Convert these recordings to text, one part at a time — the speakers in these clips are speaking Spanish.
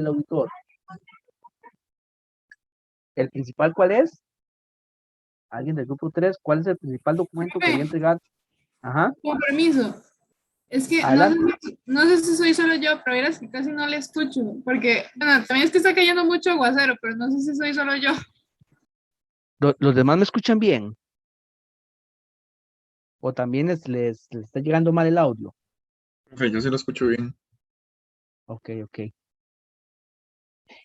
el auditor. ¿El principal cuál es? ¿Alguien del grupo 3? ¿Cuál es el principal documento que quería entregar? Ajá, Con permiso. Es que adelante. no sé si soy solo yo, pero verás que casi no le escucho. Porque, bueno, también es que está cayendo mucho aguacero, pero no sé si soy solo yo. ¿Los demás me escuchan bien? ¿O también les está llegando mal el audio? Profe, yo sí lo escucho bien. Ok, ok.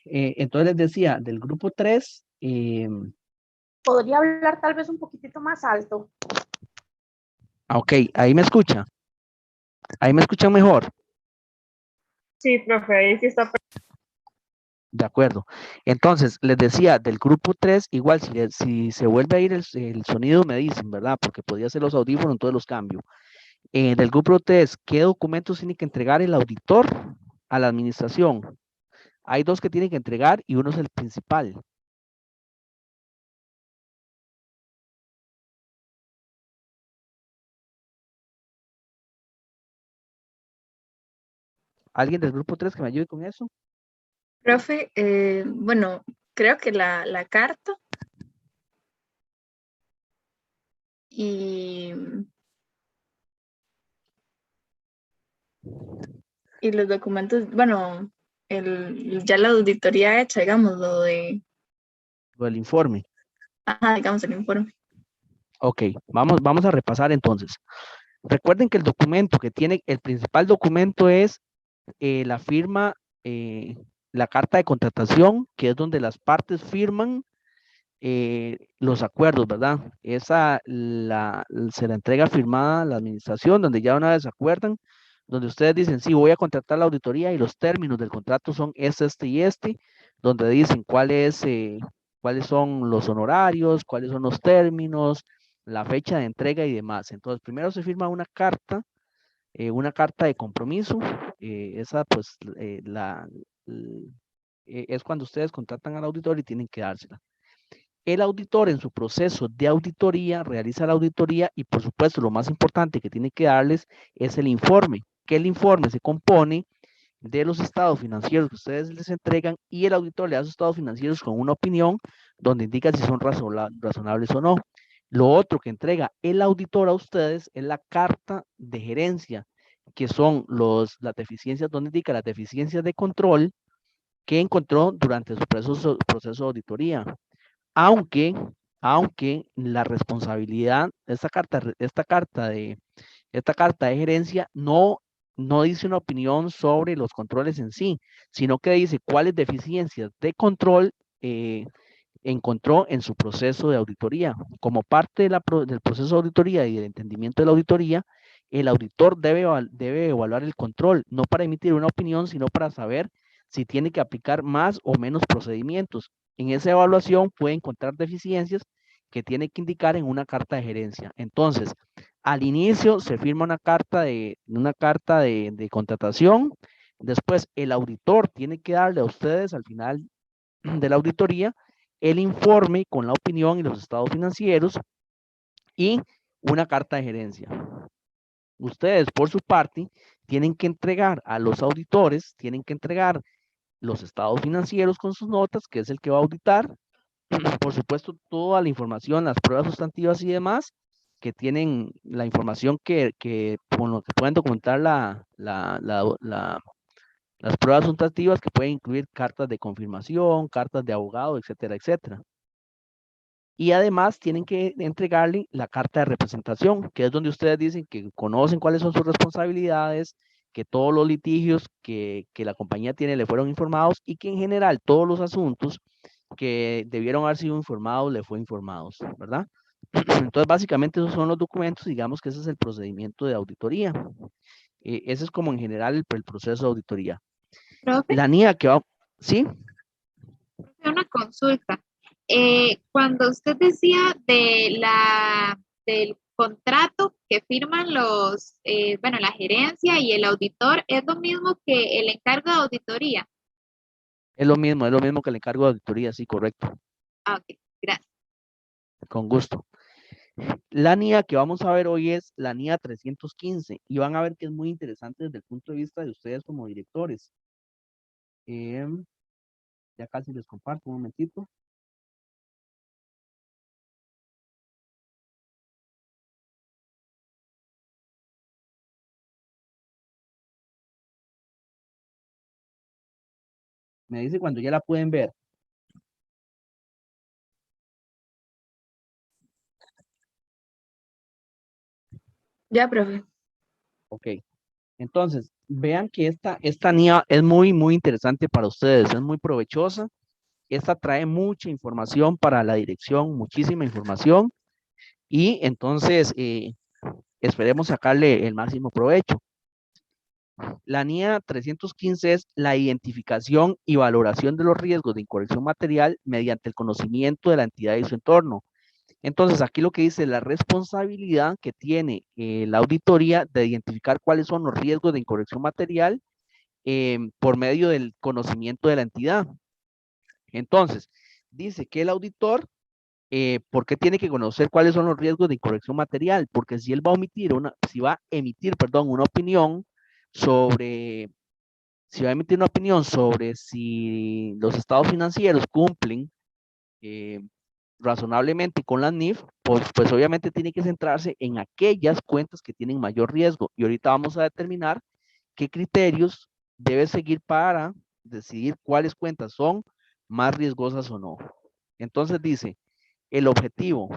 Entonces les decía, del grupo 3, ¿Podría hablar tal vez un poquitito más alto? ok, ahí me escucha. Ahí me escuchan mejor. Sí, profe, ahí sí está. De acuerdo. Entonces, les decía, del grupo 3, igual, si se vuelve a ir el sonido, me dicen, ¿verdad? Porque podía ser los audífonos, entonces los cambio. Del grupo 3, ¿qué documentos tiene que entregar el auditor a la administración? Hay dos que tienen que entregar y uno es el principal. ¿Alguien del grupo 3 que me ayude con eso? Profe, bueno, creo que la carta y, y los documentos, bueno, ya la auditoría hecha, digamos, lo de, Lo del informe. ajá, digamos, el informe. Ok, vamos a repasar entonces. Recuerden que el documento que tiene, el principal documento es la firma, la carta de contratación, que es donde las partes firman los acuerdos, ¿verdad? Se la entrega firmada a la administración, donde ya una vez se acuerdan, donde ustedes dicen, sí, voy a contratar la auditoría y los términos del contrato son este y este, donde dicen cuáles son los honorarios, cuáles son los términos, la fecha de entrega y demás. Entonces, primero se firma una carta de compromiso, esa pues es cuando ustedes contratan al auditor y tienen que dársela. El auditor en su proceso de auditoría realiza la auditoría y por supuesto lo más importante que tiene que darles es el informe, que el informe se compone de los estados financieros que ustedes les entregan y el auditor le da sus estados financieros con una opinión donde indica si son razonables o no. Lo otro que entrega el auditor a ustedes es la carta de gerencia, que son las deficiencias, donde indica las deficiencias de control que encontró durante su proceso de auditoría. Aunque, aunque la responsabilidad, esta carta de gerencia no dice una opinión sobre los controles en sí, sino que dice cuáles deficiencias de control encontró en su proceso de auditoría. Como parte del proceso de auditoría y del entendimiento de la auditoría, el auditor debe evaluar el control, no para emitir una opinión, sino para saber si tiene que aplicar más o menos procedimientos. En esa evaluación puede encontrar deficiencias que tiene que indicar en una carta de gerencia. Entonces, al inicio se firma una carta de contratación, después el auditor tiene que darle a ustedes al final de la auditoría el informe con la opinión y los estados financieros y una carta de gerencia. Ustedes, por su parte, tienen que entregar a los auditores, tienen que entregar los estados financieros con sus notas, que es el que va a auditar, por supuesto, toda la información, las pruebas sustantivas y demás, que tienen la información con lo que pueden documentar las pruebas sustantivas, que pueden incluir cartas de confirmación, cartas de abogado, etcétera, etcétera. Y además tienen que entregarle la carta de representación, que es donde ustedes dicen que conocen cuáles son sus responsabilidades, que todos los litigios que la compañía tiene le fueron informados y que en general todos los asuntos que debieron haber sido informados le fue informados, ¿verdad? Entonces, básicamente esos son los documentos, digamos que ese es el procedimiento de auditoría. Ese es como en general el proceso de auditoría. Profe, La NIA que va, ¿sí? una consulta. Cuando usted decía del contrato que firman bueno, la gerencia y el auditor, ¿es lo mismo que el encargo de auditoría? Es lo mismo que el encargo de auditoría, sí, correcto. Ah, ok, gracias. Con gusto. La NIA que vamos a ver hoy es la NIA 315 y van a ver que es muy interesante desde el punto de vista de ustedes como directores. Ya casi les comparto un momentito. Me dice cuando ya la pueden ver. Ya, profe. Ok. Entonces, vean que esta NIA es muy, muy interesante para ustedes. Es muy provechosa. Esta trae mucha información para la dirección, muchísima información. Y entonces, esperemos sacarle el máximo provecho. La NIA 315 es la identificación y valoración de los riesgos de incorrección material mediante el conocimiento de la entidad y su entorno. Entonces, aquí lo que dice es la responsabilidad que tiene la auditoría de identificar cuáles son los riesgos de incorrección material por medio del conocimiento de la entidad. Entonces, dice que el auditor, ¿por qué tiene que conocer cuáles son los riesgos de incorrección material? Porque si él va a emitir, perdón, una opinión sobre si los estados financieros cumplen razonablemente con la NIF, pues obviamente tiene que centrarse en aquellas cuentas que tienen mayor riesgo. Y ahorita vamos a determinar qué criterios debe seguir para decidir cuáles cuentas son más riesgosas o no. Entonces dice, el objetivo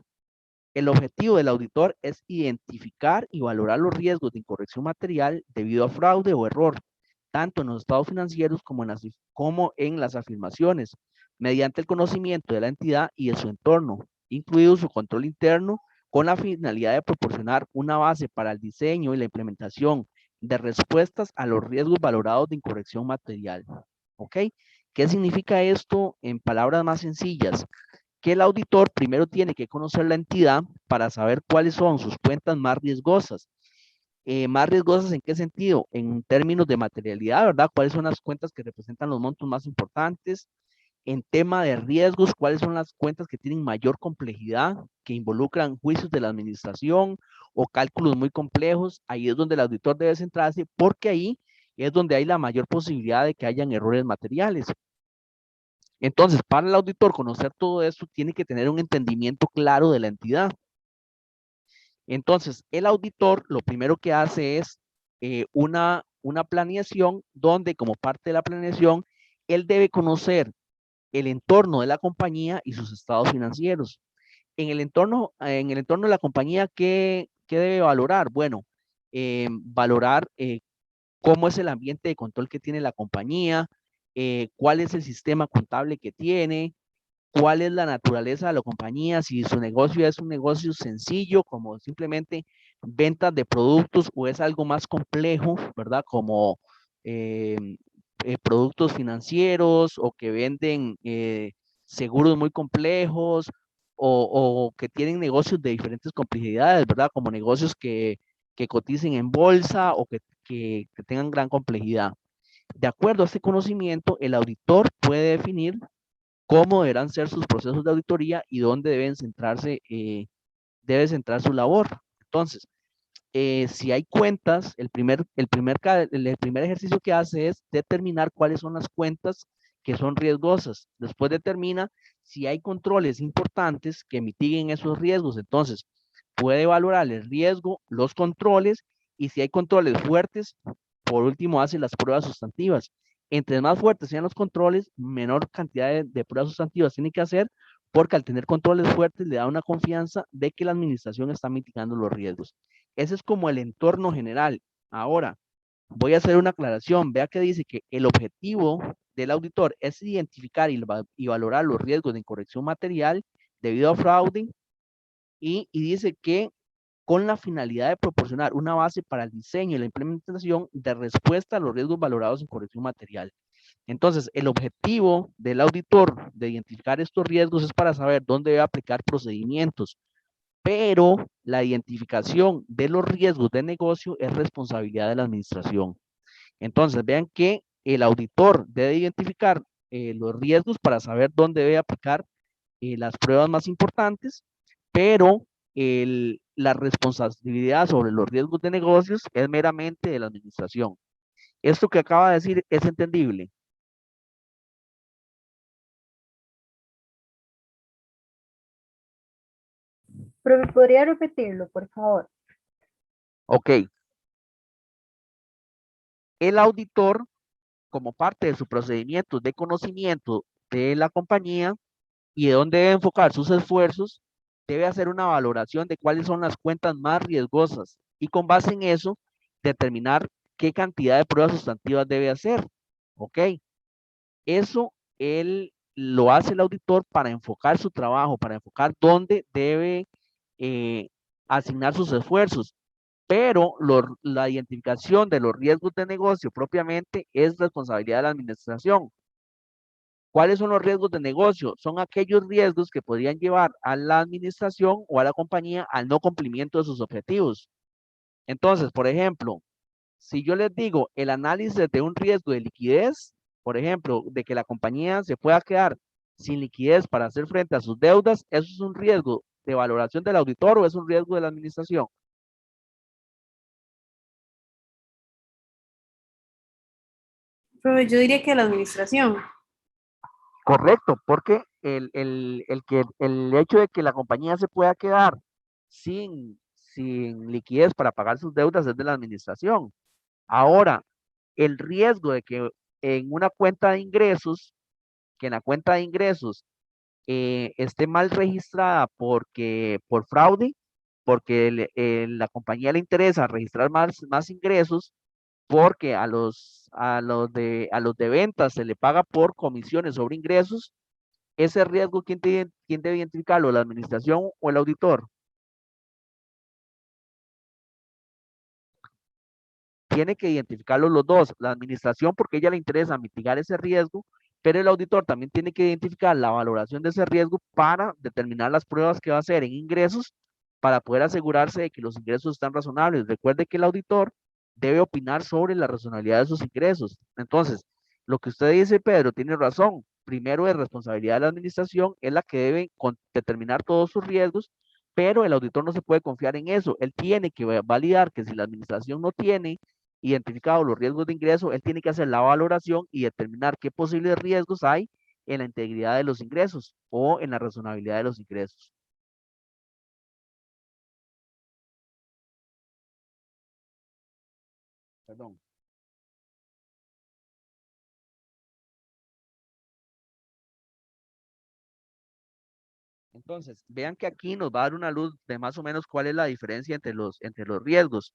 del auditor es identificar y valorar los riesgos de incorrección material debido a fraude o error, tanto en los estados financieros como en las afirmaciones, mediante el conocimiento de la entidad y de su entorno, incluido su control interno, con la finalidad de proporcionar una base para el diseño y la implementación de respuestas a los riesgos valorados de incorrección material. ¿Ok? ¿Qué significa esto en palabras más sencillas? Que el auditor primero tiene que conocer la entidad para saber cuáles son sus cuentas más riesgosas. ¿Más riesgosas en qué sentido? En términos de materialidad, ¿verdad? ¿Cuáles son las cuentas que representan los montos más importantes? En tema de riesgos, ¿cuáles son las cuentas que tienen mayor complejidad, que involucran juicios de la administración o cálculos muy complejos? Ahí es donde el auditor debe centrarse porque ahí es donde hay la mayor posibilidad de que hayan errores materiales. Entonces, para el auditor conocer todo esto, tiene que tener un entendimiento claro de la entidad. Entonces, el auditor lo primero que hace es una planeación donde como parte de la planeación, él debe conocer el entorno de la compañía y sus estados financieros. En el entorno de la compañía, ¿qué debe valorar? Bueno, valorar cómo es el ambiente de control que tiene la compañía, cuál es el sistema contable que tiene, cuál es la naturaleza de la compañía, si su negocio es un negocio sencillo, como simplemente ventas de productos, o es algo más complejo, ¿verdad? Como productos financieros, o que venden seguros muy complejos, o que tienen negocios de diferentes complejidades, ¿verdad? Como negocios que coticen en bolsa o que tengan gran complejidad. De acuerdo a este conocimiento, el auditor puede definir cómo deberán ser sus procesos de auditoría y dónde debe centrar su labor. Entonces, si hay cuentas, el primer ejercicio que hace es determinar cuáles son las cuentas que son riesgosas. Después determina si hay controles importantes que mitiguen esos riesgos. Entonces, puede valorar el riesgo, los controles, y si hay controles fuertes, por último hace las pruebas sustantivas. Entre más fuertes sean los controles, menor cantidad de pruebas sustantivas tiene que hacer, porque al tener controles fuertes le da una confianza de que la administración está mitigando los riesgos. Ese es como el entorno general. Ahora, voy a hacer una aclaración. Vea que dice que el objetivo del auditor es identificar y valorar los riesgos de incorrección material debido a fraude, y dice que con la finalidad de proporcionar una base para el diseño y la implementación de respuesta a los riesgos valorados en corrección material. Entonces, el objetivo del auditor de identificar estos riesgos es para saber dónde debe aplicar procedimientos, pero la identificación de los riesgos de negocio es responsabilidad de la administración. Entonces, vean que el auditor debe identificar los riesgos para saber dónde debe aplicar las pruebas más importantes, pero la responsabilidad sobre los riesgos de negocios es meramente de la administración. Esto que acaba de decir es entendible. Pero podría repetirlo, por favor. Ok. El auditor, como parte de su procedimiento de conocimiento de la compañía y de dónde debe enfocar sus esfuerzos, debe hacer una valoración de cuáles son las cuentas más riesgosas y con base en eso determinar qué cantidad de pruebas sustantivas debe hacer. ¿Ok? Eso él lo hace el auditor para enfocar su trabajo, para enfocar dónde debe asignar sus esfuerzos. Pero la identificación de los riesgos de negocio propiamente es responsabilidad de la administración. ¿Cuáles son los riesgos de negocio? Son aquellos riesgos que podrían llevar a la administración o a la compañía al no cumplimiento de sus objetivos. Entonces, por ejemplo, si yo les digo el análisis de un riesgo de liquidez, por ejemplo, de que la compañía se pueda quedar sin liquidez para hacer frente a sus deudas, ¿eso es un riesgo de valoración del auditor o es un riesgo de la administración? Profe, yo diría que la administración. Correcto, porque el hecho de que la compañía se pueda quedar sin liquidez para pagar sus deudas es de la administración. Ahora, el riesgo de que en una cuenta de ingresos, que en la cuenta de ingresos esté mal registrada por fraude, porque la compañía le interesa registrar más ingresos, porque a los de ventas se le paga por comisiones sobre ingresos. Ese riesgo, ¿quién debe identificarlo? ¿La administración o el auditor? Tiene que identificarlo los dos. La administración porque a ella le interesa mitigar ese riesgo, pero el auditor también tiene que identificar la valoración de ese riesgo para determinar las pruebas que va a hacer en ingresos para poder asegurarse de que los ingresos están razonables. Recuerde que el auditor debe opinar sobre la razonabilidad de sus ingresos. Entonces, lo que usted dice, Pedro, tiene razón. Primero, es responsabilidad de la administración, es la que debe determinar todos sus riesgos, pero el auditor no se puede confiar en eso. Él tiene que validar que si la administración no tiene identificado los riesgos de ingreso, él tiene que hacer la valoración y determinar qué posibles riesgos hay en la integridad de los ingresos o en la razonabilidad de los ingresos. Perdón. Entonces, vean que aquí nos va a dar una luz de más o menos cuál es la diferencia entre los riesgos.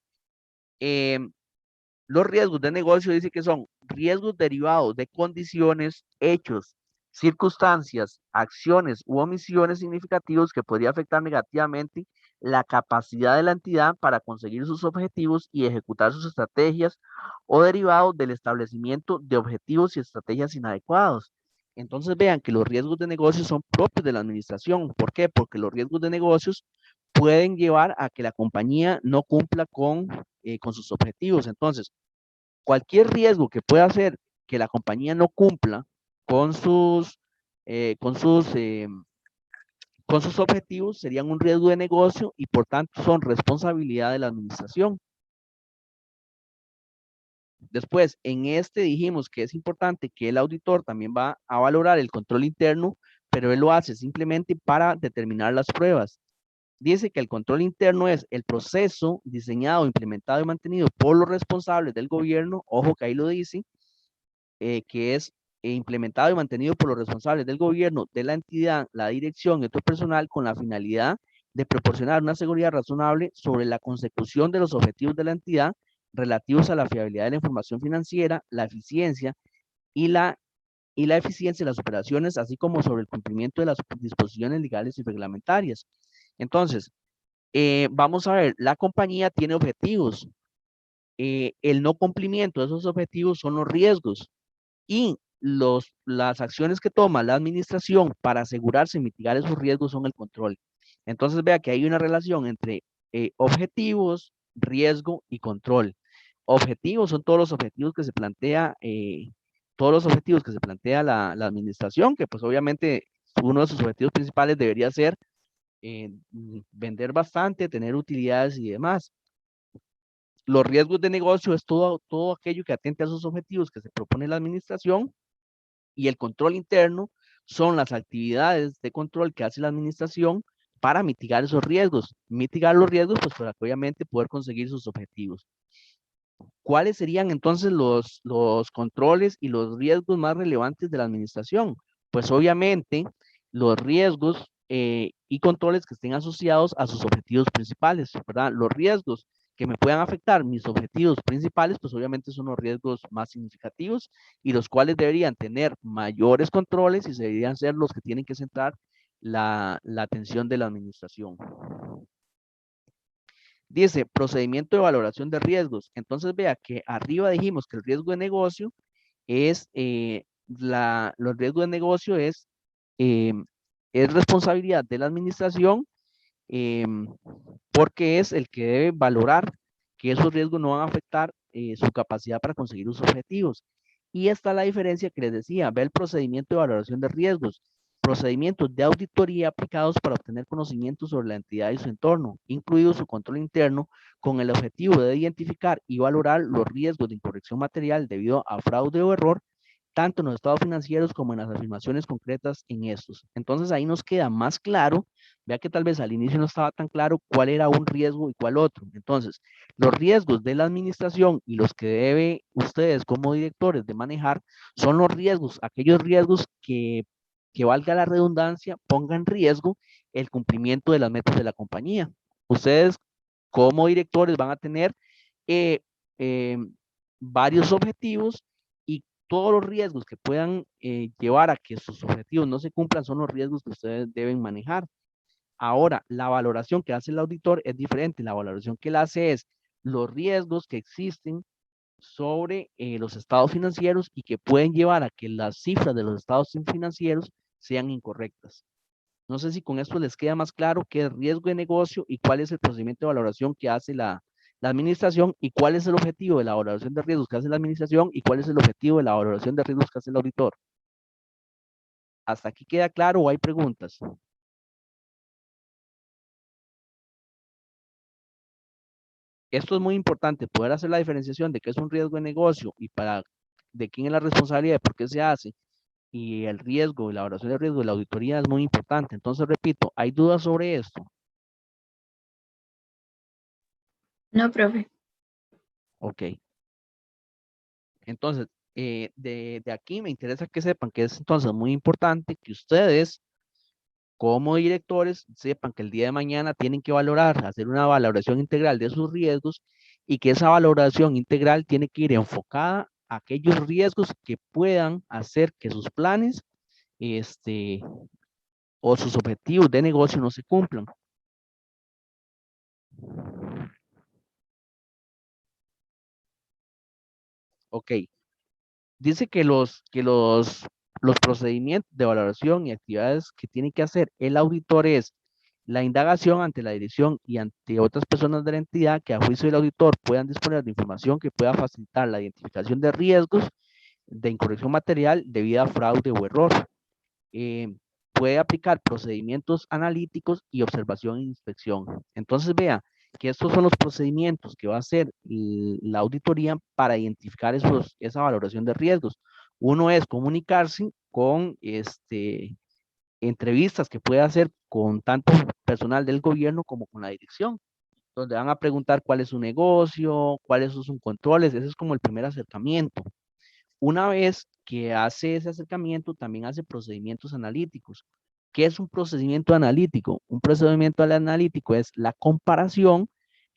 Los riesgos de negocio dice que son riesgos derivados de condiciones, hechos, circunstancias, acciones u omisiones significativos que podría afectar negativamente la capacidad de la entidad para conseguir sus objetivos y ejecutar sus estrategias o derivados del establecimiento de objetivos y estrategias inadecuados. Entonces vean que los riesgos de negocios son propios de la administración. ¿Por qué? Porque los riesgos de negocios pueden llevar a que la compañía no cumpla con sus objetivos. Entonces, cualquier riesgo que pueda hacer que la compañía no cumpla con sus, eh, con sus, eh, con sus objetivos serían un riesgo de negocio y por tanto son responsabilidad de la administración. Después, en este dijimos que es importante que el auditor también va a valorar el control interno, pero él lo hace simplemente para determinar las pruebas. Dice que el control interno es el proceso diseñado, implementado y mantenido por los responsables del gobierno, ojo que ahí lo dice, que es implementado y mantenido por los responsables del gobierno, de la entidad, la dirección y otro personal con la finalidad de proporcionar una seguridad razonable sobre la consecución de los objetivos de la entidad relativos a la fiabilidad de la información financiera, la eficiencia y la eficiencia de las operaciones, así como sobre el cumplimiento de las disposiciones legales y reglamentarias. Entonces, vamos a ver, la compañía tiene objetivos. El no cumplimiento de esos objetivos son los riesgos y las acciones que toma la administración para asegurarse y mitigar esos riesgos son el control. Entonces, vea que hay una relación entre objetivos, riesgo y control. Objetivos son todos los objetivos que se plantea, la administración, que pues obviamente uno de sus objetivos principales debería ser vender bastante, tener utilidades y demás. Los riesgos de negocio es todo aquello que atente a esos objetivos que se propone la administración, y el control interno son las actividades de control que hace la administración para mitigar esos riesgos. Mitigar los riesgos, pues para obviamente poder conseguir sus objetivos. ¿Cuáles serían entonces los controles y los riesgos más relevantes de la administración? Pues obviamente los riesgos y controles que estén asociados a sus objetivos principales, ¿verdad? Los riesgos que me puedan afectar mis objetivos principales, pues obviamente son los riesgos más significativos y los cuales deberían tener mayores controles y deberían ser los que tienen que centrar la atención de la administración. Dice, procedimiento de valoración de riesgos. Entonces vea que arriba dijimos que el riesgo de negocio es, los riesgos de negocio es responsabilidad de la administración porque es el que debe valorar que esos riesgos no van a afectar su capacidad para conseguir sus objetivos. Y esta es la diferencia que les decía, ve el procedimiento de valoración de riesgos, procedimientos de auditoría aplicados para obtener conocimiento sobre la entidad y su entorno, incluido su control interno, con el objetivo de identificar y valorar los riesgos de incorrección material debido a fraude o error, tanto en los estados financieros como en las afirmaciones concretas en estos. Entonces ahí nos queda más claro, vea que tal vez al inicio no estaba tan claro cuál era un riesgo y cuál otro. Entonces, los riesgos de la administración y los que debe ustedes como directores de manejar son los riesgos, aquellos riesgos que valga la redundancia, pongan en riesgo el cumplimiento de las metas de la compañía. Ustedes como directores van a tener varios objetivos y todos los riesgos que puedan llevar a que sus objetivos no se cumplan son los riesgos que ustedes deben manejar. Ahora, la valoración que hace el auditor es diferente. La valoración que él hace es los riesgos que existen sobre los estados financieros y que pueden llevar a que las cifras de los estados financieros sean incorrectas. No sé si con esto les queda más claro qué es riesgo de negocio y cuál es el procedimiento de valoración que hace la administración y cuál es el objetivo de la valoración de riesgos que hace la administración y cuál es el objetivo de la valoración de riesgos que hace el auditor. ¿Hasta aquí queda claro o hay preguntas? Esto es muy importante, poder hacer la diferenciación de qué es un riesgo de negocio y de quién es la responsabilidad, de por qué se hace, y el riesgo, la evaluación de riesgo de la auditoría es muy importante. Entonces, repito, ¿hay dudas sobre esto? No, profe. Ok. Entonces, de aquí me interesa que sepan que es entonces muy importante que ustedes, como directores, sepan que el día de mañana tienen que valorar, hacer una valoración integral de sus riesgos y que esa valoración integral tiene que ir enfocada a aquellos riesgos que puedan hacer que sus planes o sus objetivos de negocio no se cumplan. Ok. Dice que los procedimientos de valoración y actividades que tiene que hacer el auditor es la indagación ante la dirección y ante otras personas de la entidad que a juicio del auditor puedan disponer de información que pueda facilitar la identificación de riesgos de incorrección material debido a fraude o error. Puede aplicar procedimientos analíticos y observación e inspección. Entonces vea que estos son los procedimientos que va a hacer la auditoría para identificar esa valoración de riesgos. Uno es comunicarse con entrevistas que puede hacer con tanto personal del gobierno como con la dirección, donde van a preguntar cuál es su negocio, cuáles son sus controles. Ese es como el primer acercamiento. Una vez que hace ese acercamiento, también hace procedimientos analíticos. ¿Qué es un procedimiento analítico? Un procedimiento analítico es la comparación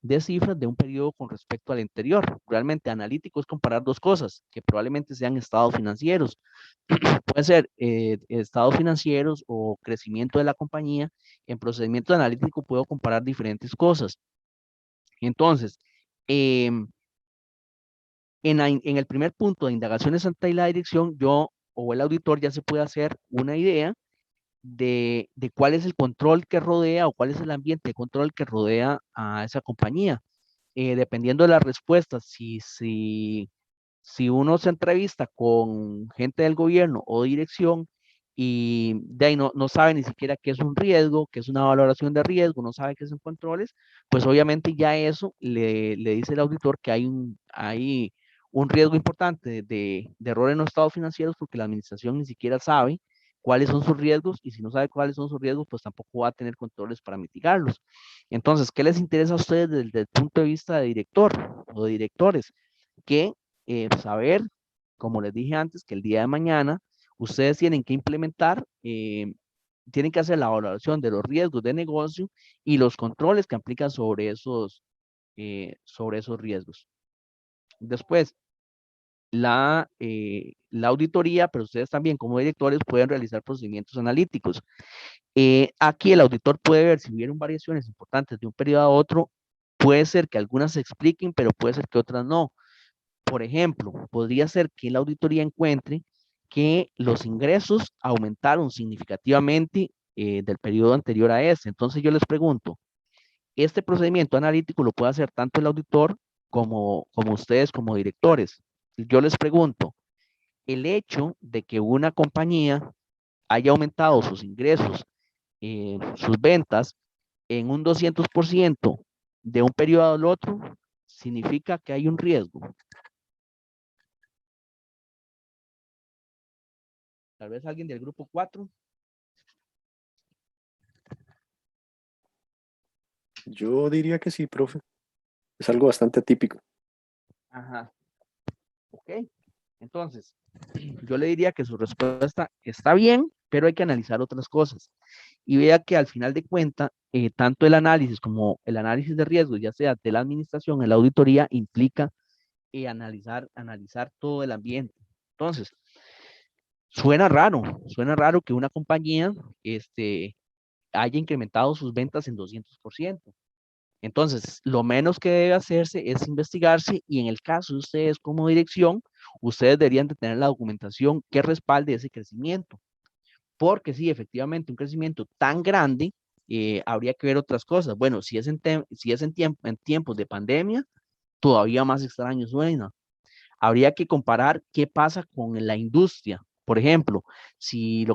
de cifras de un periodo con respecto al anterior. Realmente analítico es comparar dos cosas que probablemente sean estados financieros. Pueden ser estados financieros o crecimiento de la compañía. En procedimiento analítico puedo comparar diferentes cosas. Entonces, en el primer punto de indagaciones ante la dirección, yo o el auditor ya se puede hacer una idea de cuál es el control que rodea o cuál es el ambiente de control que rodea a esa compañía. Dependiendo de las respuestas, si uno se entrevista con gente del gobierno o dirección y de ahí no sabe ni siquiera qué es un riesgo, qué es una valoración de riesgo, no sabe qué son controles, pues obviamente ya eso le dice el auditor que hay un riesgo importante de error en los estados financieros porque la administración ni siquiera sabe cuáles son sus riesgos, y si no sabe cuáles son sus riesgos, pues tampoco va a tener controles para mitigarlos. Entonces, ¿qué les interesa a ustedes desde el punto de vista de director o de directores? Que saber, como les dije antes, que el día de mañana ustedes tienen que implementar, tienen que hacer la valoración de los riesgos de negocio y los controles que aplican sobre esos riesgos. Después, la auditoría, pero ustedes también como directores pueden realizar procedimientos analíticos. Aquí el auditor puede ver si hubieron variaciones importantes de un periodo a otro. Puede ser que algunas se expliquen, pero puede ser que otras no. Por ejemplo, podría ser que la auditoría encuentre que los ingresos aumentaron significativamente del periodo anterior a este. Entonces yo les pregunto, este procedimiento analítico lo puede hacer tanto el auditor como ustedes como directores. Yo les pregunto, el hecho de que una compañía haya aumentado sus ingresos, sus ventas en un 200% de un periodo al otro, significa que hay un riesgo. Tal vez alguien del grupo 4. Yo diría que sí, profe. Es algo bastante atípico. Ajá. Ok. Entonces, yo le diría que su respuesta está bien, pero hay que analizar otras cosas. Y vea que al final de cuentas, tanto el análisis como el análisis de riesgos, ya sea de la administración, en la auditoría, implica analizar todo el ambiente. Entonces, suena raro que una compañía haya incrementado sus ventas en 200%. Entonces, lo menos que debe hacerse es investigarse, y en el caso de ustedes como dirección, ustedes deberían de tener la documentación que respalde ese crecimiento. Porque sí, efectivamente, un crecimiento tan grande, habría que ver otras cosas. Bueno, si es en tiempos de pandemia, todavía más extraño suena. Habría que comparar qué pasa con la industria. Por ejemplo, si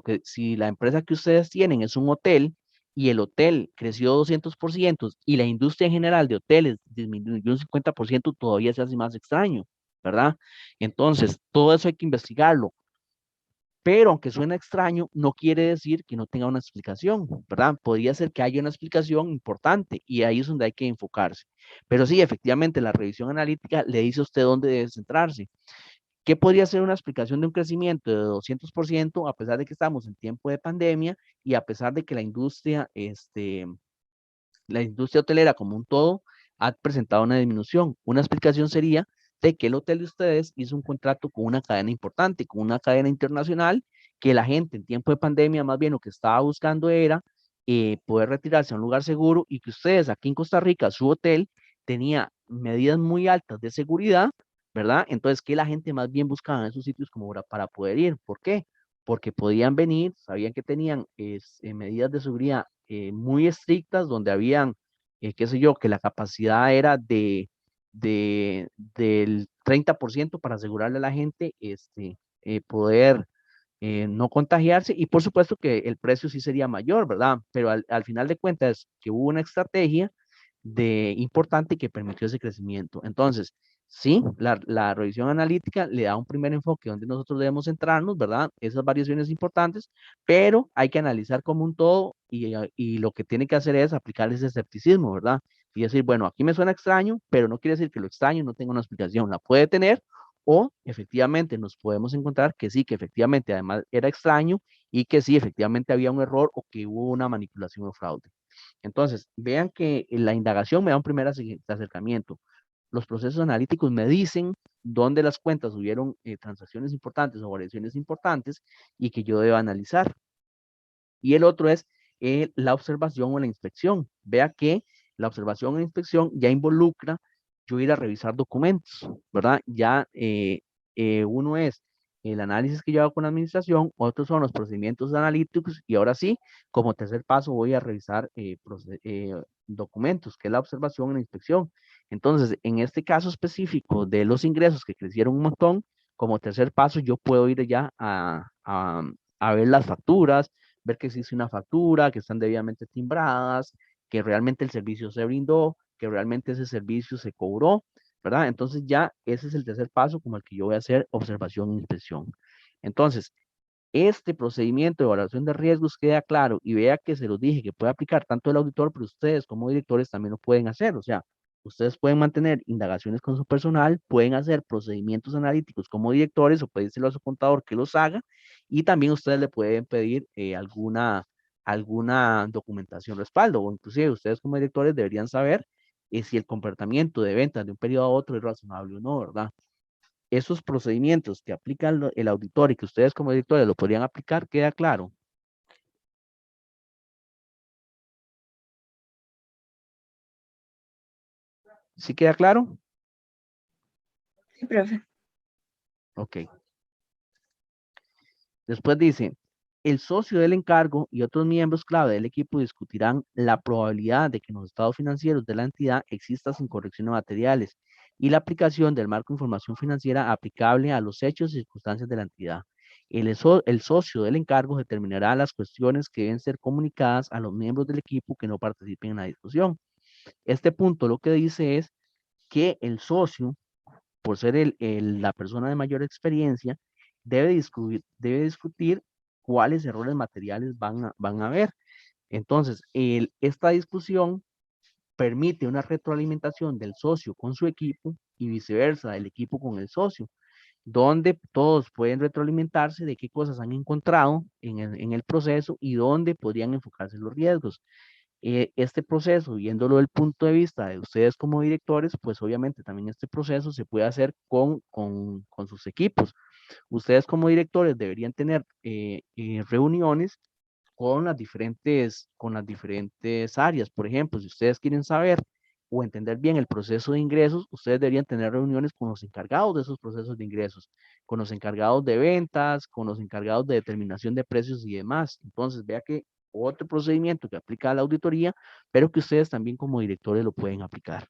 la empresa que ustedes tienen es un hotel y el hotel creció 200% y la industria en general de hoteles disminuyó un 50%, todavía se hace más extraño, ¿verdad? Entonces, todo eso hay que investigarlo. Pero aunque suena extraño, no quiere decir que no tenga una explicación, ¿verdad? Podría ser que haya una explicación importante, y ahí es donde hay que enfocarse. Pero sí, efectivamente, la revisión analítica le dice a usted dónde debe centrarse. ¿Qué podría ser una explicación de un crecimiento de 200% a pesar de que estamos en tiempo de pandemia y a pesar de que la industria hotelera como un todo ha presentado una disminución? Una explicación sería de que el hotel de ustedes hizo un contrato con una cadena importante, con una cadena internacional, que la gente en tiempo de pandemia más bien lo que estaba buscando era poder retirarse a un lugar seguro, y que ustedes aquí en Costa Rica, su hotel tenía medidas muy altas de seguridad, ¿verdad? Entonces, que la gente más bien buscaba en esos sitios como para poder ir. ¿Por qué? Porque podían venir, sabían que tenían medidas de seguridad muy estrictas, donde habían, qué sé yo, que la capacidad era del 30% para asegurarle a la gente poder no contagiarse, y por supuesto que el precio sí sería mayor, ¿verdad? Pero al final de cuentas que hubo una estrategia importante que permitió ese crecimiento. Entonces, sí, la revisión analítica le da un primer enfoque donde nosotros debemos centrarnos, ¿verdad? Esas variaciones importantes, pero hay que analizar como un todo, y lo que tiene que hacer es aplicar ese escepticismo, ¿verdad? Y decir, bueno, aquí me suena extraño, pero no quiere decir que lo extraño no tenga una explicación. La puede tener, o efectivamente nos podemos encontrar que sí, que efectivamente además era extraño, y que sí, efectivamente había un error o que hubo una manipulación o fraude. Entonces, vean que la indagación me da un primer acercamiento. Los procesos analíticos me dicen dónde las cuentas hubieron transacciones importantes o variaciones importantes y que yo debo analizar. Y el otro es la observación o la inspección. Vea que la observación o la inspección ya involucra yo ir a revisar documentos, ¿verdad? Ya uno es el análisis que yo hago con la administración, otros son los procedimientos analíticos, y ahora sí, como tercer paso voy a revisar documentos, que es la observación y la inspección. Entonces, en este caso específico de los ingresos que crecieron un montón, como tercer paso yo puedo ir ya a ver las facturas, ver que existe una factura, que están debidamente timbradas, que realmente el servicio se brindó, que realmente ese servicio se cobró, ¿verdad? Entonces ya ese es el tercer paso como el que yo voy a hacer observación e inspección. Entonces, este procedimiento de evaluación de riesgos queda claro y vea que se los dije que puede aplicar tanto el auditor, pero ustedes como directores también lo pueden hacer. O sea, ustedes pueden mantener indagaciones con su personal, pueden hacer procedimientos analíticos como directores o pedírselo a su contador que los haga y también ustedes le pueden pedir alguna documentación respaldo o inclusive ustedes como directores deberían saber si el comportamiento de ventas de un periodo a otro es razonable o no, ¿verdad? Esos procedimientos que aplica el auditor y que ustedes como directores lo podrían aplicar, queda claro. ¿Sí queda claro? Sí, profe. Ok. Después dice, el socio del encargo y otros miembros clave del equipo discutirán la probabilidad de que en los estados financieros de la entidad existan incorrecciones materiales y la aplicación del marco de información financiera aplicable a los hechos y circunstancias de la entidad. El socio del encargo determinará las cuestiones que deben ser comunicadas a los miembros del equipo que no participen en la discusión. Este punto lo que dice es que el socio, por ser la persona de mayor experiencia, debe discutir cuáles errores materiales van a haber. Entonces, esta discusión permite una retroalimentación del socio con su equipo y viceversa, del equipo con el socio, donde todos pueden retroalimentarse de qué cosas han encontrado en el proceso y dónde podrían enfocarse los riesgos. Este proceso, viéndolo del punto de vista de ustedes como directores, pues obviamente también este proceso se puede hacer con sus equipos. Ustedes como directores deberían tener reuniones con las diferentes áreas. Por ejemplo, si ustedes quieren saber o entender bien el proceso de ingresos, ustedes deberían tener reuniones con los encargados de esos procesos de ingresos, con los encargados de ventas, con los encargados de determinación de precios y demás. Entonces, vea que otro procedimiento que aplica a la auditoría, pero que ustedes también como directores lo pueden aplicar.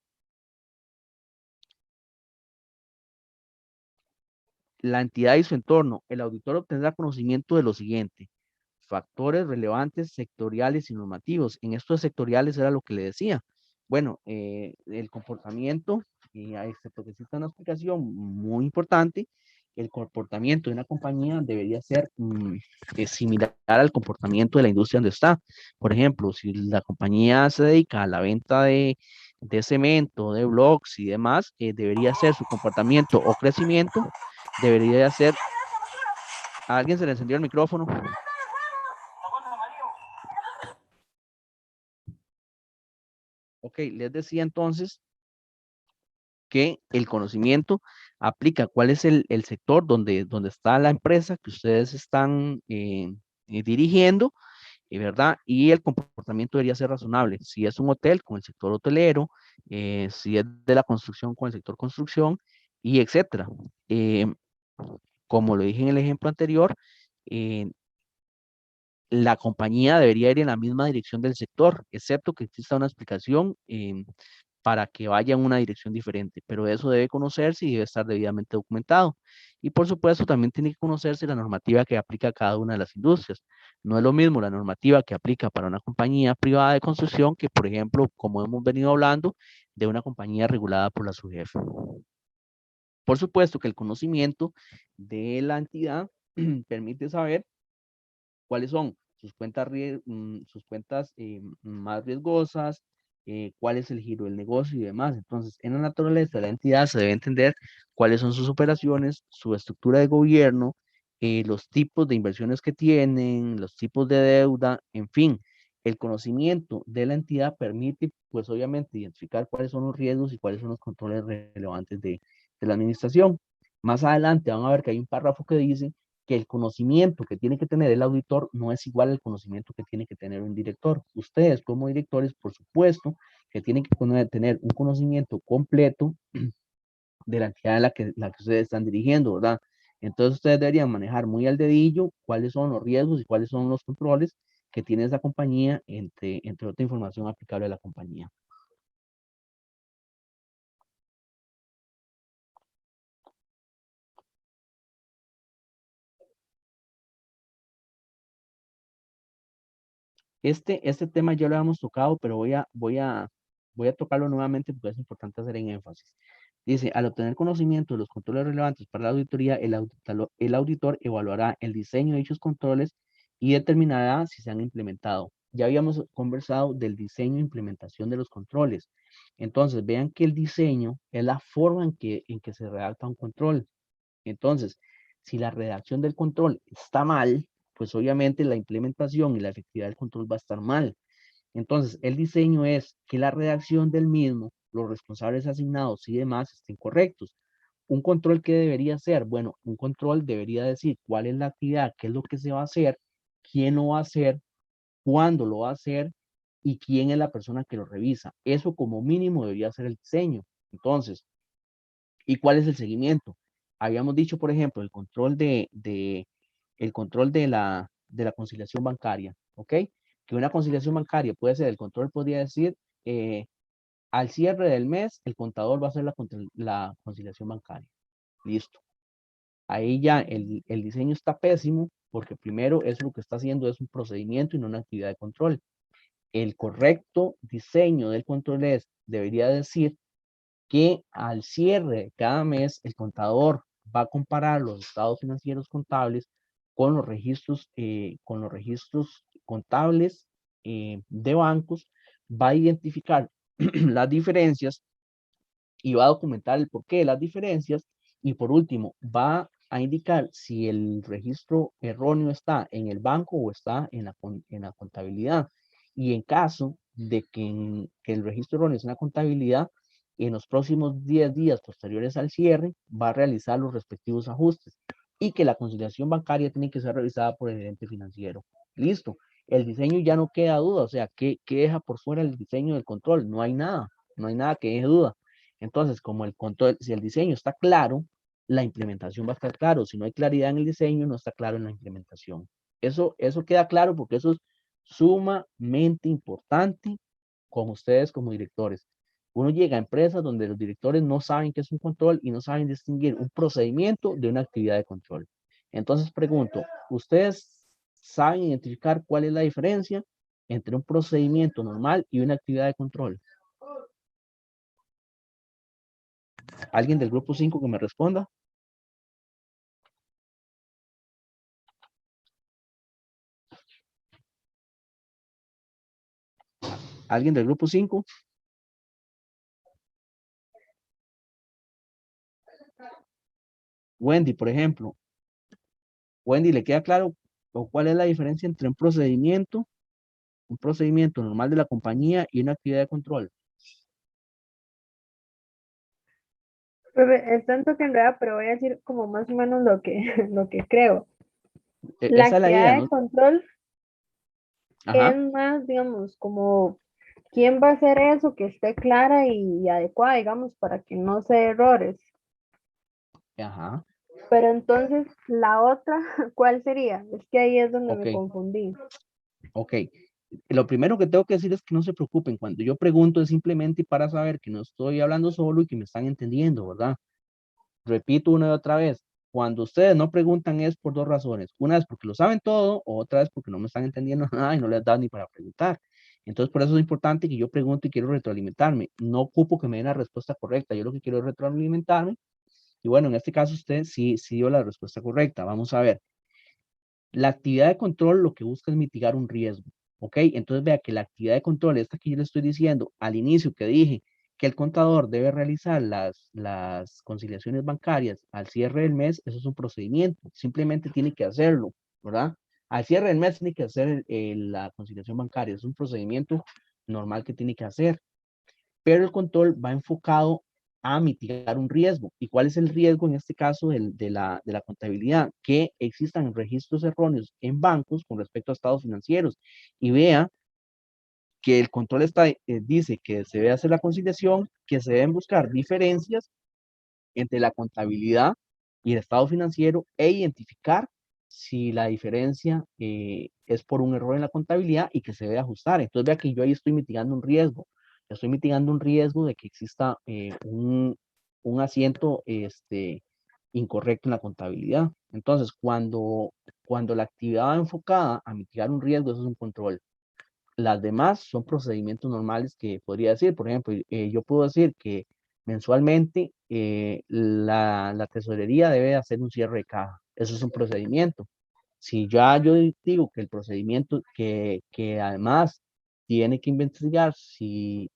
La entidad y su entorno. El auditor obtendrá conocimiento de lo siguiente: factores relevantes sectoriales y normativos. En estos sectoriales era lo que le decía. Bueno, el comportamiento, y a este porque existe una explicación muy importante, el comportamiento de una compañía debería ser similar al comportamiento de la industria donde está. Por ejemplo, si la compañía se dedica a la venta de cemento, de blocks y demás, debería ser su comportamiento o crecimiento, debería ser... ¿A alguien se le encendió el micrófono? Ok, les decía entonces que el conocimiento aplica cuál es el sector donde está la empresa que ustedes están dirigiendo, ¿verdad? Y el comportamiento debería ser razonable. Si es un hotel, con el sector hotelero, si es de la construcción, con el sector construcción, y etcétera. Como lo dije en el ejemplo anterior, eh, la compañía debería ir en la misma dirección del sector, excepto que exista una explicación para que vaya en una dirección diferente, pero eso debe conocerse y debe estar debidamente documentado. Y por supuesto, también tiene que conocerse la normativa que aplica a cada una de las industrias. No es lo mismo la normativa que aplica para una compañía privada de construcción que, por ejemplo, como hemos venido hablando, de una compañía regulada por la SUGEF. Por supuesto que el conocimiento de la entidad permite saber cuáles son sus cuentas más riesgosas, cuál es el giro del negocio y demás. Entonces, en la naturaleza de la entidad se debe entender cuáles son sus operaciones, su estructura de gobierno, los tipos de inversiones que tienen, los tipos de deuda, en fin. El conocimiento de la entidad permite, pues obviamente, identificar cuáles son los riesgos y cuáles son los controles relevantes de la administración. Más adelante van a ver que hay un párrafo que dice que el conocimiento que tiene que tener el auditor no es igual al conocimiento que tiene que tener un director. Ustedes como directores, por supuesto, que tienen que tener un conocimiento completo de la entidad en la que ustedes están dirigiendo, ¿verdad? Entonces ustedes deberían manejar muy al dedillo cuáles son los riesgos y cuáles son los controles que tiene esa compañía, entre otra información aplicable a la compañía. Este tema ya lo habíamos tocado, pero voy a tocarlo nuevamente porque es importante hacer en énfasis. Dice, al obtener conocimiento de los controles relevantes para la auditoría, el auditor evaluará el diseño de dichos controles y determinará si se han implementado. Ya habíamos conversado del diseño e implementación de los controles. Entonces, vean que el diseño es la forma en que se redacta un control. Entonces, si la redacción del control está mal, pues obviamente la implementación y la efectividad del control va a estar mal. Entonces, el diseño es que la redacción del mismo, los responsables asignados y demás estén correctos. Un control que debería ser, bueno, un control debería decir cuál es la actividad, qué es lo que se va a hacer, quién lo va a hacer, cuándo lo va a hacer y quién es la persona que lo revisa. Eso como mínimo debería ser el diseño. Entonces, ¿y cuál es el seguimiento? Habíamos dicho, por ejemplo, el control de la conciliación bancaria, ¿ok? Que una conciliación bancaria puede ser, el control podría decir, al cierre del mes, el contador va a hacer la conciliación bancaria. Listo. Ahí ya el diseño está pésimo, porque primero eso lo que está haciendo es un procedimiento y no una actividad de control. El correcto diseño del control debería decir que al cierre de cada mes el contador va a comparar los estados financieros contables con los registros contables de bancos, va a identificar las diferencias y va a documentar el porqué de las diferencias y por último va a indicar si el registro erróneo está en el banco o está en la contabilidad. Y en caso de que el registro erróneo es en la contabilidad, en los próximos 10 días posteriores al cierre, va a realizar los respectivos ajustes y que la conciliación bancaria tiene que ser revisada por el gerente financiero. Listo. El diseño ya no queda duda, o sea, ¿qué deja por fuera el diseño del control? No hay nada, no hay nada que deje duda. Entonces, como el control, si el diseño está claro, la implementación va a estar claro. Si no hay claridad en el diseño, no está claro en la implementación. Eso queda claro porque eso es sumamente importante con ustedes como directores. Uno llega a empresas donde los directores no saben qué es un control y no saben distinguir un procedimiento de una actividad de control. Entonces pregunto, ¿ustedes saben identificar cuál es la diferencia entre un procedimiento normal y una actividad de control? ¿Alguien del grupo 5 que me responda? ¿Alguien del grupo 5? Wendy, por ejemplo. Wendy, ¿le queda claro o cuál es la diferencia entre un procedimiento normal de la compañía y una actividad de control? Profe, es tanto que enreda, pero voy a decir como más o menos lo que, lo que creo. La Esa es la idea, actividad ¿no? de control es Ajá, más, digamos, como quién va a hacer eso que esté clara y adecuada, digamos, para que no se dé errores. ajá, Pero entonces, la otra, ¿cuál sería? Es que ahí es donde ok, me confundí. ok. Lo primero que tengo que decir es que no se preocupen. Cuando yo pregunto es simplemente para saber que no estoy hablando solo y que me están entendiendo, ¿verdad? Repito una y otra vez. Cuando ustedes no preguntan es por dos razones. Una es porque lo saben todo, o otra es porque no me están entendiendo nada y no les da ni para preguntar. Entonces, por eso es importante que yo pregunte y quiero retroalimentarme. No ocupo que me den la respuesta correcta. Yo lo que quiero es retroalimentarme. Y bueno, en este caso usted sí dio la respuesta correcta. Vamos a ver. La actividad de control lo que busca es mitigar un riesgo. ¿Ok? Entonces vea que la actividad de control, esta que yo le estoy diciendo al inicio que dije que el contador debe realizar las conciliaciones bancarias al cierre del mes, eso es un procedimiento, simplemente tiene que hacerlo, ¿verdad? Al cierre del mes tiene que hacer la conciliación bancaria, es un procedimiento normal que tiene que hacer, pero el control va enfocado a mitigar un riesgo. ¿Y cuál es el riesgo en este caso de la contabilidad? Que existan registros erróneos en bancos con respecto a estados financieros. Y vea que el control dice que se debe hacer la conciliación, que se deben buscar diferencias entre la contabilidad y el estado financiero e identificar si la diferencia es por un error en la contabilidad y que se debe ajustar. Entonces vea que yo ahí estoy mitigando un riesgo. Estoy mitigando un riesgo de que exista un asiento incorrecto en la contabilidad. Entonces, cuando la actividad va enfocada a mitigar un riesgo, eso es un control. Las demás son procedimientos normales que podría decir, por ejemplo, yo puedo decir que mensualmente, la tesorería debe hacer un cierre de caja. Eso es un procedimiento. Si ya yo digo que el procedimiento, que además tiene que investigar si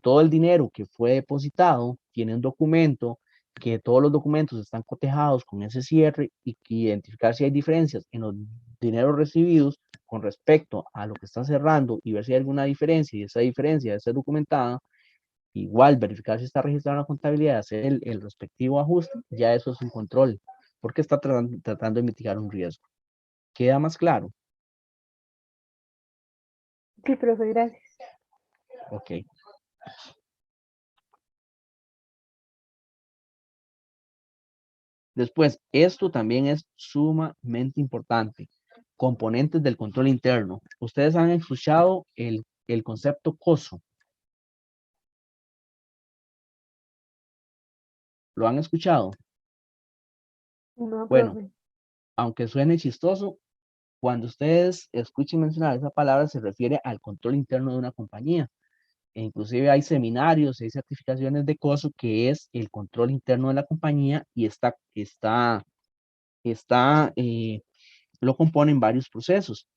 todo el dinero que fue depositado tiene un documento, que todos los documentos están cotejados con ese cierre y que identificar si hay diferencias en los dineros recibidos con respecto a lo que está cerrando y ver si hay alguna diferencia y esa diferencia debe ser documentada. Igual, verificar si está registrado en la contabilidad, hacer el respectivo ajuste, ya eso es un control, porque está tratando de mitigar un riesgo. ¿Queda más claro? Sí, profe, gracias. Ok. Después, esto también es sumamente importante. Componentes del control interno. Ustedes han escuchado el concepto COSO. ¿Lo han escuchado? No, Bueno, profe. aunque suene chistoso, cuando ustedes escuchen mencionar esa palabra se refiere al control interno de una compañía. E inclusive hay seminarios, hay certificaciones de COSO que es el control interno de la compañía y lo componen varios procesos.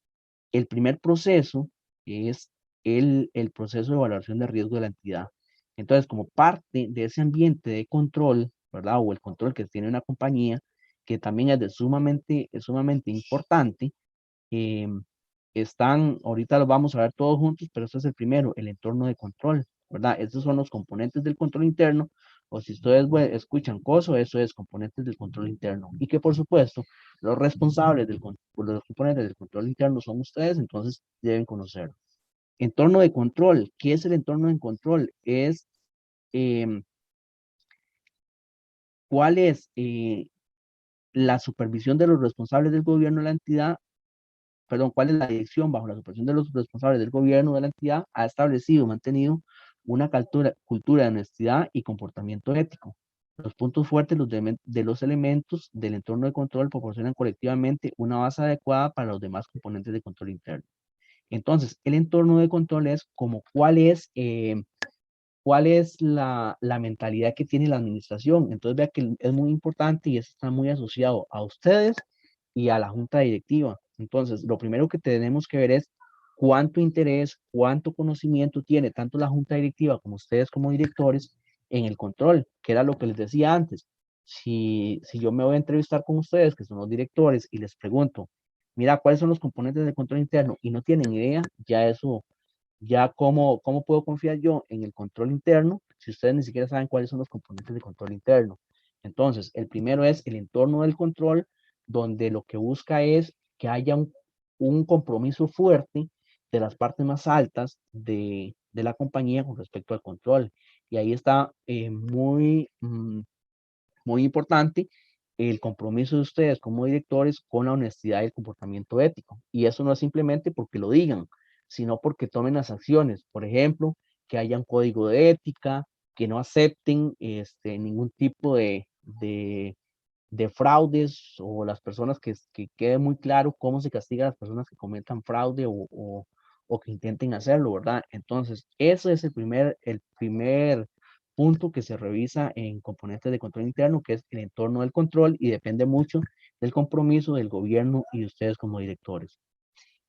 El primer proceso es el proceso de evaluación de riesgo de la entidad. Entonces, como parte de ese ambiente de control, ¿verdad? O el control que tiene una compañía, que también es sumamente importante, eh, ahorita los vamos a ver todos juntos, pero este es el primero, el entorno de control, ¿verdad? Estos son los componentes del control interno, o si ustedes escuchan COSO, eso es componentes del control interno. Y que por supuesto, los responsables los componentes del control interno son ustedes, entonces deben conocerlo. Entorno de control, ¿qué es el entorno de control? Es em, cuál es la supervisión de los responsables del gobierno de la entidad, perdón, cuál es la dirección bajo la supervisión de los responsables del gobierno de la entidad ha establecido, mantenido una cultura de honestidad y comportamiento ético. Los puntos fuertes de los elementos del entorno de control proporcionan colectivamente una base adecuada para los demás componentes de control interno. Entonces, el entorno de control es como cuál es la mentalidad que tiene la administración. Entonces, vea que es muy importante y eso está muy asociado a ustedes y a la junta directiva. Entonces, lo primero que tenemos que ver es cuánto interés, cuánto conocimiento tiene tanto la junta directiva como ustedes como directores en el control, que era lo que les decía antes. Si yo me voy a entrevistar con ustedes, que son los directores, y les pregunto, mira, ¿cuáles son los componentes de control interno? Y no tienen idea, ya cómo puedo confiar yo en el control interno si ustedes ni siquiera saben cuáles son los componentes de control interno. Entonces, el primero es el entorno del control, donde lo que busca es que haya un compromiso fuerte de las partes más altas de la compañía con respecto al control. Y ahí está muy importante el compromiso de ustedes como directores con la honestidad y el comportamiento ético. Y eso no es simplemente porque lo digan, sino porque tomen las acciones. Por ejemplo, que haya un código de ética, que no acepten ningún tipo de fraudes o las personas que quede muy claro cómo se castiga a las personas que cometan fraude o que intenten hacerlo, ¿verdad? Entonces, ese es el primer punto que se revisa en componentes de control interno, que es el entorno del control y depende mucho del compromiso del gobierno y de ustedes como directores.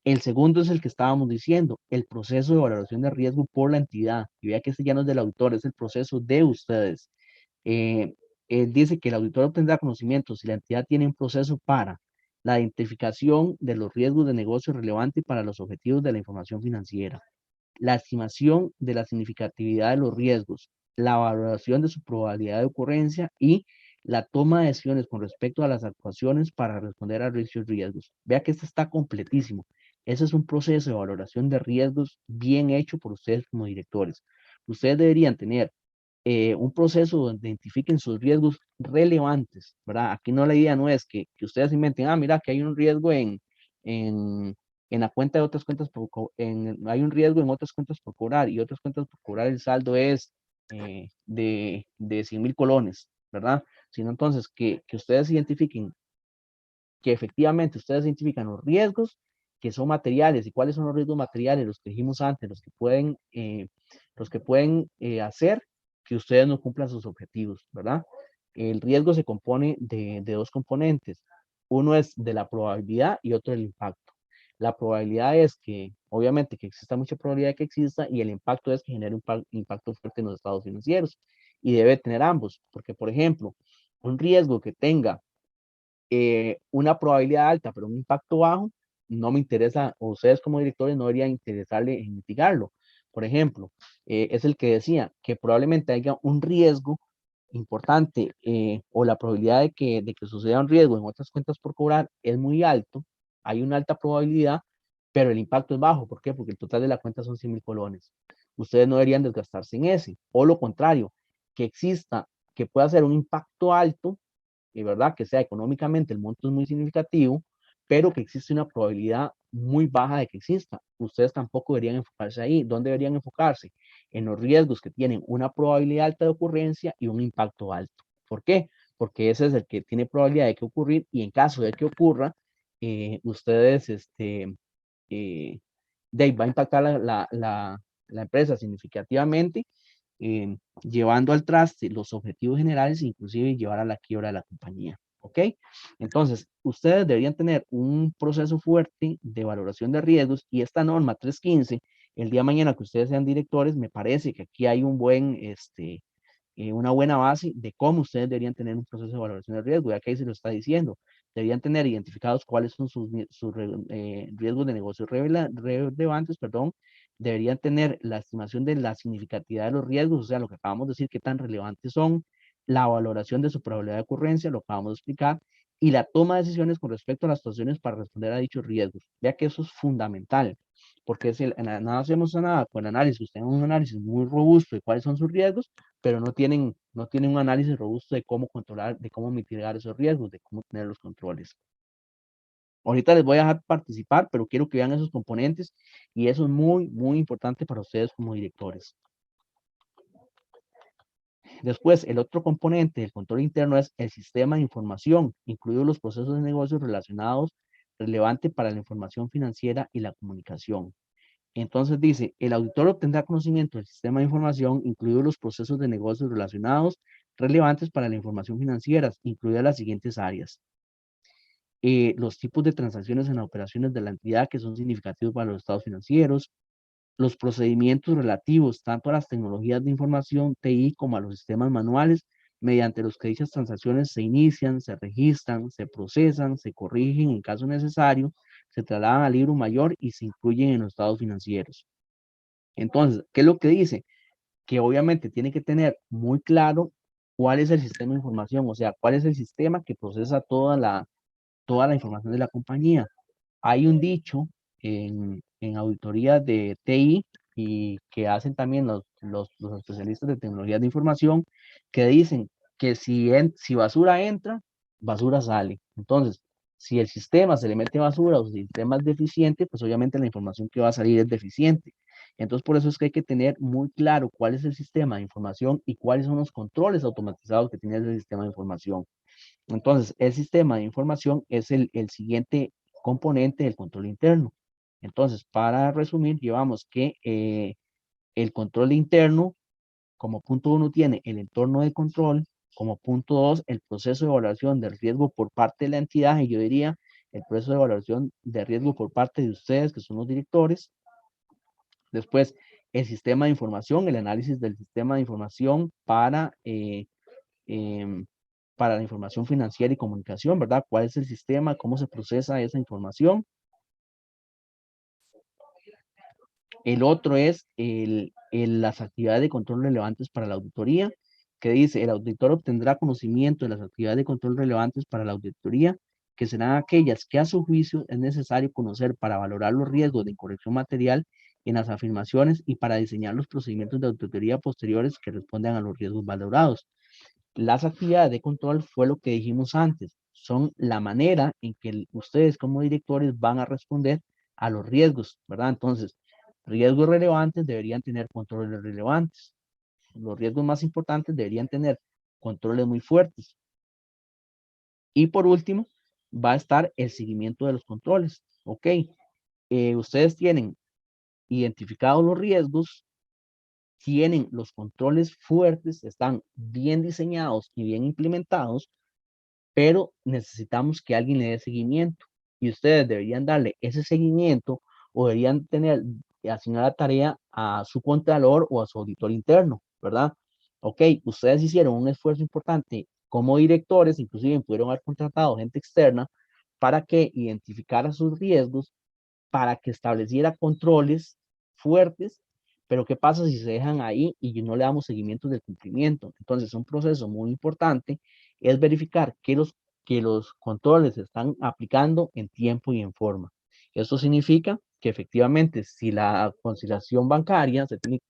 El segundo es el que estábamos diciendo, el proceso de valoración de riesgo por la entidad. Y vea que este ya no es del autor, es el proceso de ustedes. Eh, Dice que el auditor obtendrá conocimiento si la entidad tiene un proceso para la identificación de los riesgos de negocio relevante para los objetivos de la información financiera, la estimación de la significatividad de los riesgos, la valoración de su probabilidad de ocurrencia y la toma de decisiones con respecto a las actuaciones para responder a dichos riesgos. Vea que este está completísimo. Ese es un proceso de valoración de riesgos bien hecho por ustedes como directores. Ustedes deberían tener un proceso donde identifiquen sus riesgos relevantes, ¿verdad? Aquí no la idea no es que ustedes inventen, mira, que hay un riesgo en, en la cuenta de otras cuentas, hay un riesgo en otras cuentas por cobrar y otras cuentas por cobrar el saldo es de 100,000 colones, ¿verdad? Sino entonces que ustedes identifiquen, que efectivamente ustedes identifican los riesgos que son materiales. ¿Y cuáles son los riesgos materiales? Los que dijimos antes, los que pueden hacer que ustedes no cumplan sus objetivos, ¿verdad? El riesgo se compone de dos componentes. Uno es de la probabilidad y otro del impacto. La probabilidad es que, obviamente, que exista mucha probabilidad de que exista, y el impacto es que genere un impacto fuerte en los estados financieros. Y debe tener ambos, porque, por ejemplo, un riesgo que tenga una probabilidad alta, pero un impacto bajo, no me interesa, o ustedes como directores no deberían interesarle en mitigarlo. Por ejemplo, es el que decía que probablemente haya un riesgo importante, o la probabilidad de que suceda un riesgo en otras cuentas por cobrar es muy alto, hay una alta probabilidad, pero el impacto es bajo. ¿Por qué? Porque el total de la cuenta son 100,000 colones. Ustedes no deberían desgastarse en ese, o lo contrario, que exista, que pueda ser un impacto alto, ¿verdad? Que sea económicamente el monto es muy significativo, pero que existe una probabilidad muy baja de que exista. Ustedes tampoco deberían enfocarse ahí. ¿Dónde deberían enfocarse? En los riesgos que tienen una probabilidad alta de ocurrencia y un impacto alto. ¿Por qué? Porque ese es el que tiene probabilidad de que ocurrir, y en caso de que ocurra, ustedes, va a impactar la empresa significativamente, llevando al traste los objetivos generales, inclusive llevar a la quiebra de la compañía. ¿Ok? Entonces, ustedes deberían tener un proceso fuerte de valoración de riesgos, y esta norma 315, el día de mañana que ustedes sean directores, me parece que aquí hay una buena base de cómo ustedes deberían tener un proceso de valoración de riesgo. Ya que ahí se lo está diciendo, deberían tener identificados cuáles son sus riesgos de negocios relevantes, perdón. Deberían tener la estimación de la significatividad de los riesgos, o sea, lo que acabamos de decir, qué tan relevantes son, la valoración de su probabilidad de ocurrencia, lo acabamos de explicar, y la toma de decisiones con respecto a las situaciones para responder a dichos riesgos. Vea que eso es fundamental, porque si nada hacemos nada con el análisis, ustedes tienen un análisis muy robusto de cuáles son sus riesgos, pero no tienen un análisis robusto de cómo controlar, de cómo mitigar esos riesgos, de cómo tener los controles. Ahorita les voy a dejar participar, pero quiero que vean esos componentes, y eso es muy, muy importante para ustedes como directores. Después, el otro componente del control interno es el sistema de información, incluidos los procesos de negocios relacionados, relevante para la información financiera y la comunicación. Entonces dice, el auditor obtendrá conocimiento del sistema de información, incluidos los procesos de negocios relacionados, relevantes para la información financiera, incluidas las siguientes áreas. Los tipos de transacciones en las operaciones de la entidad que son significativos para los estados financieros, los procedimientos relativos tanto a las tecnologías de información, TI, como a los sistemas manuales, mediante los que dichas transacciones se inician, se registran, se procesan, se corrigen en caso necesario, se trasladan al libro mayor y se incluyen en los estados financieros. Entonces, ¿qué es lo que dice? Que obviamente tiene que tener muy claro cuál es el sistema de información, o sea, cuál es el sistema que procesa toda la información de la compañía. Hay un dicho en auditoría de TI, y que hacen también los especialistas de tecnologías de información, que dicen que si basura entra, basura sale. Entonces, si el sistema se le mete basura, o si el sistema es deficiente, pues obviamente la información que va a salir es deficiente. Entonces, por eso es que hay que tener muy claro cuál es el sistema de información y cuáles son los controles automatizados que tiene ese sistema de información. Entonces, el sistema de información es el siguiente componente del control interno. Entonces, para resumir, llevamos que el control interno, como punto 1, tiene el entorno de control, como punto 2, el proceso de evaluación del riesgo por parte de la entidad, y yo diría el proceso de evaluación de riesgo por parte de ustedes, que son los directores. Después, el sistema de información, el análisis del sistema de información para la información financiera y comunicación, ¿verdad? ¿Cuál es el sistema? ¿Cómo se procesa esa información? El otro es las actividades de control relevantes para la auditoría, que dice, el auditor obtendrá conocimiento de las actividades de control relevantes para la auditoría, que serán aquellas que a su juicio es necesario conocer para valorar los riesgos de incorrección material en las afirmaciones y para diseñar los procedimientos de auditoría posteriores que respondan a los riesgos valorados. Las actividades de control fue lo que dijimos antes, son la manera en que ustedes como directores van a responder a los riesgos, ¿verdad? Entonces, riesgos relevantes deberían tener controles relevantes. Los riesgos más importantes deberían tener controles muy fuertes. Y por último, va a estar el seguimiento de los controles. Ok, Ustedes tienen identificados los riesgos, tienen los controles fuertes, están bien diseñados y bien implementados, pero necesitamos que alguien le dé seguimiento. Y ustedes deberían darle ese seguimiento o deberían tener, asignar la tarea a su contador o a su auditor interno, ¿verdad? Ok, ustedes hicieron un esfuerzo importante como directores, inclusive pudieron haber contratado gente externa para que identificara sus riesgos, para que estableciera controles fuertes, pero ¿qué pasa si se dejan ahí y no le damos seguimiento del cumplimiento? Entonces, un proceso muy importante es verificar que los controles se están aplicando en tiempo y en forma. Esto significa que efectivamente, si la conciliación bancaria se tiene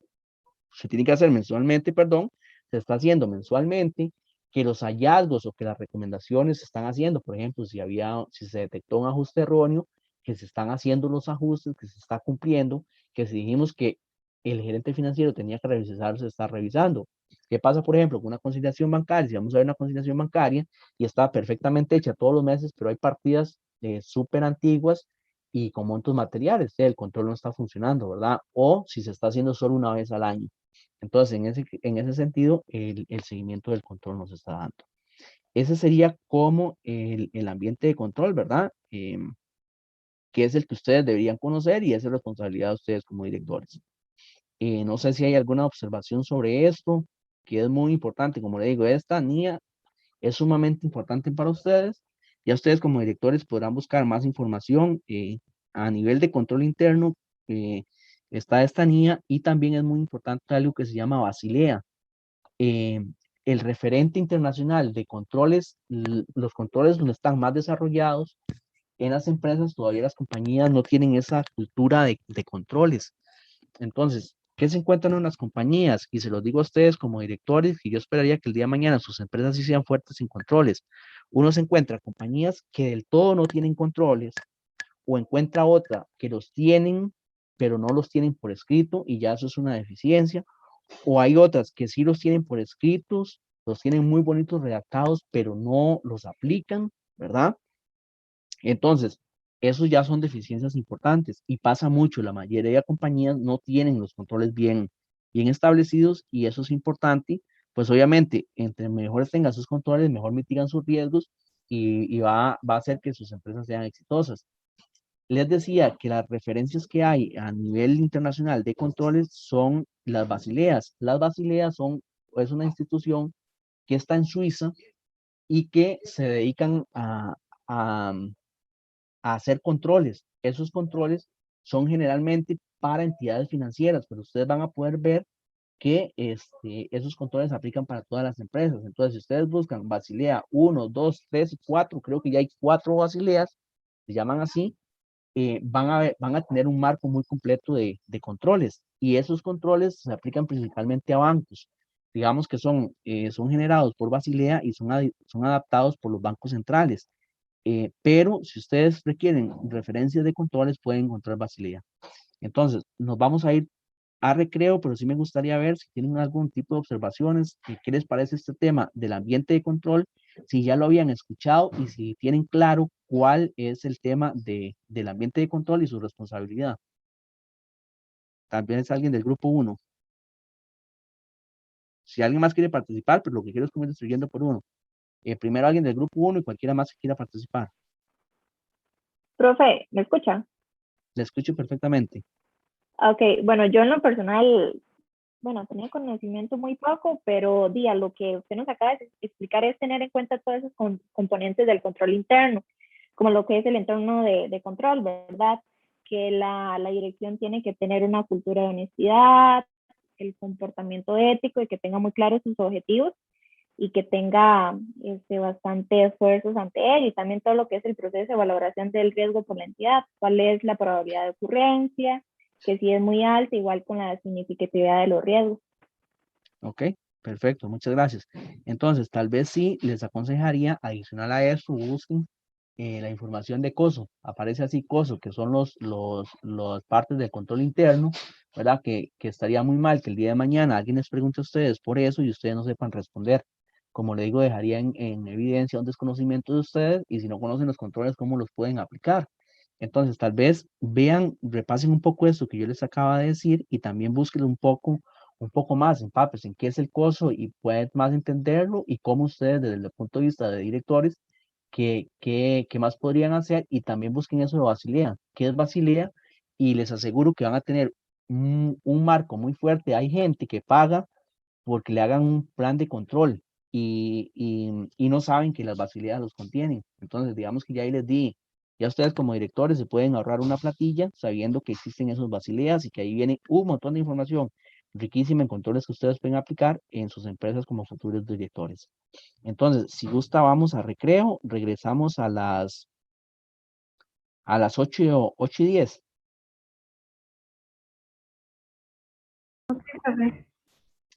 que hacer mensualmente, perdón, se está haciendo mensualmente, que los hallazgos o que las recomendaciones se están haciendo, por ejemplo, si se detectó un ajuste erróneo, que se están haciendo los ajustes, que se está cumpliendo, que si dijimos que el gerente financiero tenía que revisar, se está revisando. ¿Qué pasa, por ejemplo, con una conciliación bancaria? Si vamos a ver una conciliación bancaria y está perfectamente hecha todos los meses, pero hay partidas súper antiguas y con montos materiales, el control no está funcionando, ¿verdad? O si se está haciendo solo una vez al año. Entonces, en ese sentido, el seguimiento del control nos está dando. Ese sería como el ambiente de control, ¿verdad? Que es el que ustedes deberían conocer y esa es responsabilidad de ustedes como directores. No sé si hay alguna observación sobre esto, que es muy importante. Como le digo, esta NIA es sumamente importante para ustedes. Ya ustedes como directores podrán buscar más información a nivel de control interno. Está esta NIA y también es muy importante algo que se llama Basilea. eh, el referente internacional de controles, los controles donde están más desarrollados en las empresas, todavía las compañías no tienen esa cultura de controles. Entonces, ¿qué se encuentran en las compañías? Y se los digo a ustedes como directores, que yo esperaría que el día de mañana sus empresas sí sean fuertes en controles. Uno se encuentra compañías que del todo no tienen controles o encuentra otra que los tienen, pero no los tienen por escrito y ya eso es una deficiencia. O hay otras que sí los tienen por escritos, los tienen muy bonitos redactados, pero no los aplican, ¿verdad? Entonces, esos ya son deficiencias importantes y pasa mucho. La mayoría de compañías no tienen los controles bien establecidos y eso es importante. Pues obviamente, entre mejores tengan sus controles, mejor mitigan sus riesgos y va a hacer que sus empresas sean exitosas. Les decía que las referencias que hay a nivel internacional de controles son las Basileas. Las Basileas es una institución que está en Suiza y que se dedican a, a hacer controles. Esos controles son generalmente para entidades financieras, pero ustedes van a poder ver que esos controles se aplican para todas las empresas. Entonces, si ustedes buscan Basilea 1, 2, 3 y 4, creo que ya hay 4 Basileas, se llaman así, van a tener un marco muy completo de controles. Y esos controles se aplican principalmente a bancos. Digamos que son generados por Basilea y son adaptados por los bancos centrales. Pero si ustedes requieren referencias de controles, pueden encontrar Basilea. Entonces, nos vamos a ir a recreo, pero sí me gustaría ver si tienen algún tipo de observaciones, qué les parece este tema del ambiente de control, si ya lo habían escuchado y si tienen claro cuál es el tema del ambiente de control y su responsabilidad. También es alguien del grupo 1. Si alguien más quiere participar, pero lo que quiero es que me destruyendo por uno. Primero alguien del grupo 1 y cualquiera más que quiera participar. Profe, ¿me escucha? Le escucho perfectamente. Ok, bueno, yo en lo personal, bueno, tenía conocimiento muy poco, pero día, lo que usted nos acaba de explicar es tener en cuenta todos esos componentes del control interno, como lo que es el entorno de control, ¿verdad? Que la dirección tiene que tener una cultura de honestidad, el comportamiento ético y que tenga muy claros sus objetivos y que tenga bastante esfuerzos ante él y también todo lo que es el proceso de valoración del riesgo por la entidad, cuál es la probabilidad de ocurrencia, que si es muy alta, igual con la significatividad de los riesgos. Ok, perfecto, muchas gracias. Entonces, tal vez sí les aconsejaría, adicional a eso, busquen la información de COSO. Aparece así COSO, que son los partes del control interno, ¿verdad? Que estaría muy mal que el día de mañana alguien les pregunte a ustedes por eso y ustedes no sepan responder. Como le digo, dejaría en evidencia un desconocimiento de ustedes y si no conocen los controles, ¿cómo los pueden aplicar? Entonces, tal vez vean, repasen un poco esto que yo les acaba de decir y también busquen un poco más, empapes en qué es el coso y pueden más entenderlo y cómo ustedes desde el punto de vista de directores, qué más podrían hacer y también busquen eso de Basilea, qué es Basilea y les aseguro que van a tener un marco muy fuerte. Hay gente que paga porque le hagan un plan de control y no saben que las Basileas los contienen. Entonces, digamos que ya ahí les di, ya ustedes como directores se pueden ahorrar una platilla sabiendo que existen esos Basileas y que ahí viene un montón de información riquísima en controles que ustedes pueden aplicar en sus empresas como futuros directores. Entonces, si gusta, vamos a recreo, regresamos a las 8:10. Profe.